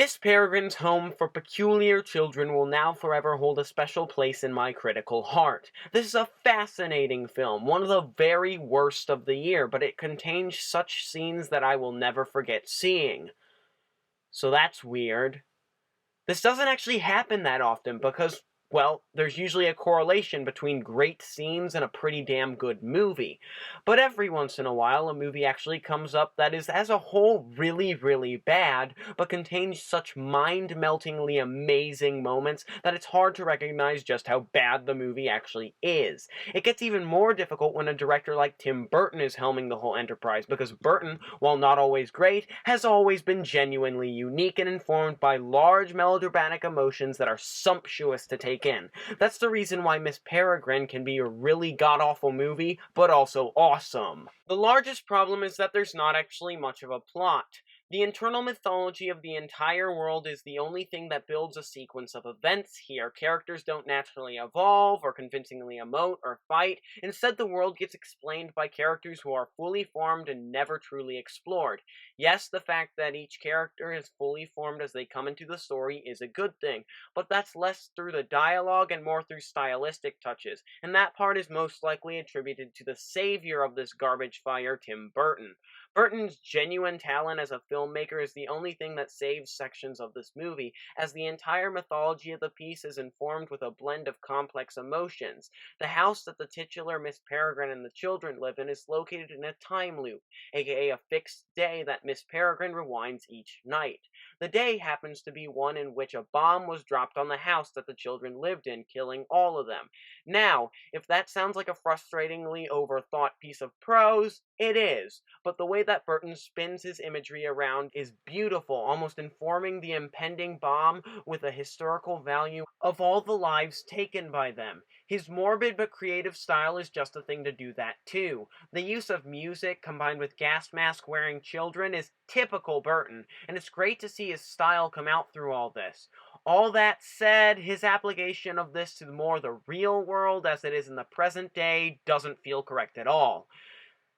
Miss Peregrine's Home for Peculiar Children will now forever hold a special place in my critical heart. This is a fascinating film, one of the very worst of the year, but it contains such scenes that I will never forget seeing. So that's weird. This doesn't actually happen that often because, well, there's usually a correlation between great scenes and a pretty damn good movie. But every once in a while, a movie actually comes up that is, as a whole, really, really bad, but contains such mind-meltingly amazing moments that it's hard to recognize just how bad the movie actually is. It gets even more difficult when a director like Tim Burton is helming the whole enterprise, because Burton, while not always great, has always been genuinely unique and informed by large melodramatic emotions that are sumptuous to take in. That's the reason why Miss Peregrine can be a really god-awful movie, but also awesome. The largest problem is that there's not actually much of a plot. The internal mythology of the entire world is the only thing that builds a sequence of events here. Characters don't naturally evolve, or convincingly emote, or fight. Instead, the world gets explained by characters who are fully formed and never truly explored. Yes, the fact that each character is fully formed as they come into the story is a good thing, but that's less through the dialogue and more through stylistic touches, and that part is most likely attributed to the savior of this garbage fire, Tim Burton. Burton's genuine talent as a filmmaker is the only thing that saves sections of this movie, as the entire mythology of the piece is informed with a blend of complex emotions. The house that the titular Miss Peregrine and the children live in is located in a time loop, aka a fixed day that Miss Peregrine rewinds each night. The day happens to be one in which a bomb was dropped on the house that the children lived in, killing all of them. Now, if that sounds like a frustratingly overthought piece of prose, it is, but the way that Burton spins his imagery around is beautiful, almost informing the impending bomb with a historical value of all the lives taken by them. His morbid but creative style is just the thing to do that too. The use of music combined with gas mask wearing children is typical Burton, and it's great to see his style come out through all this. All that said, his application of this to more the real world as it is in the present day doesn't feel correct at all.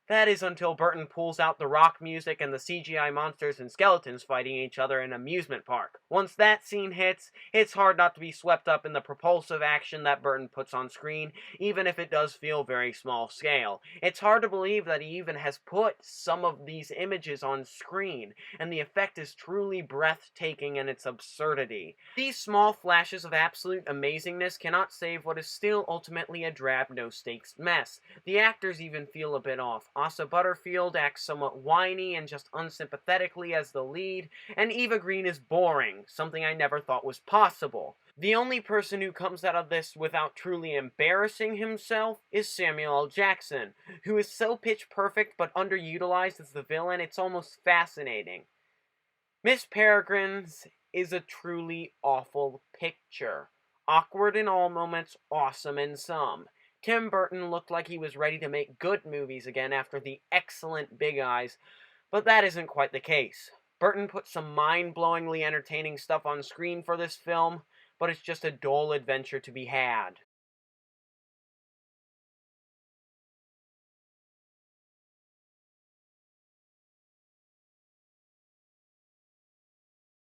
That is until Burton pulls out the rock music and the CGI monsters and skeletons fighting each other in an amusement park. Once that scene hits, it's hard not to be swept up in the propulsive action that Burton puts on screen, even if it does feel very small scale. It's hard to believe that he even has put some of these images on screen, and the effect is truly breathtaking in its absurdity. These small flashes of absolute amazingness cannot save what is still ultimately a drab, no-stakes mess. The actors even feel a bit off. Asa Butterfield acts somewhat whiny and just unsympathetically as the lead, and Eva Green is boring, something I never thought was possible. The only person who comes out of this without truly embarrassing himself is Samuel L. Jackson, who is so pitch perfect but underutilized as the villain it's almost fascinating. Miss Peregrine's is a truly awful picture. Awkward in all moments, awesome in some. Tim Burton looked like he was ready to make good movies again after the excellent Big Eyes, but that isn't quite the case. Burton put some mind-blowingly entertaining stuff on screen for this film, but it's just a dull adventure to be had.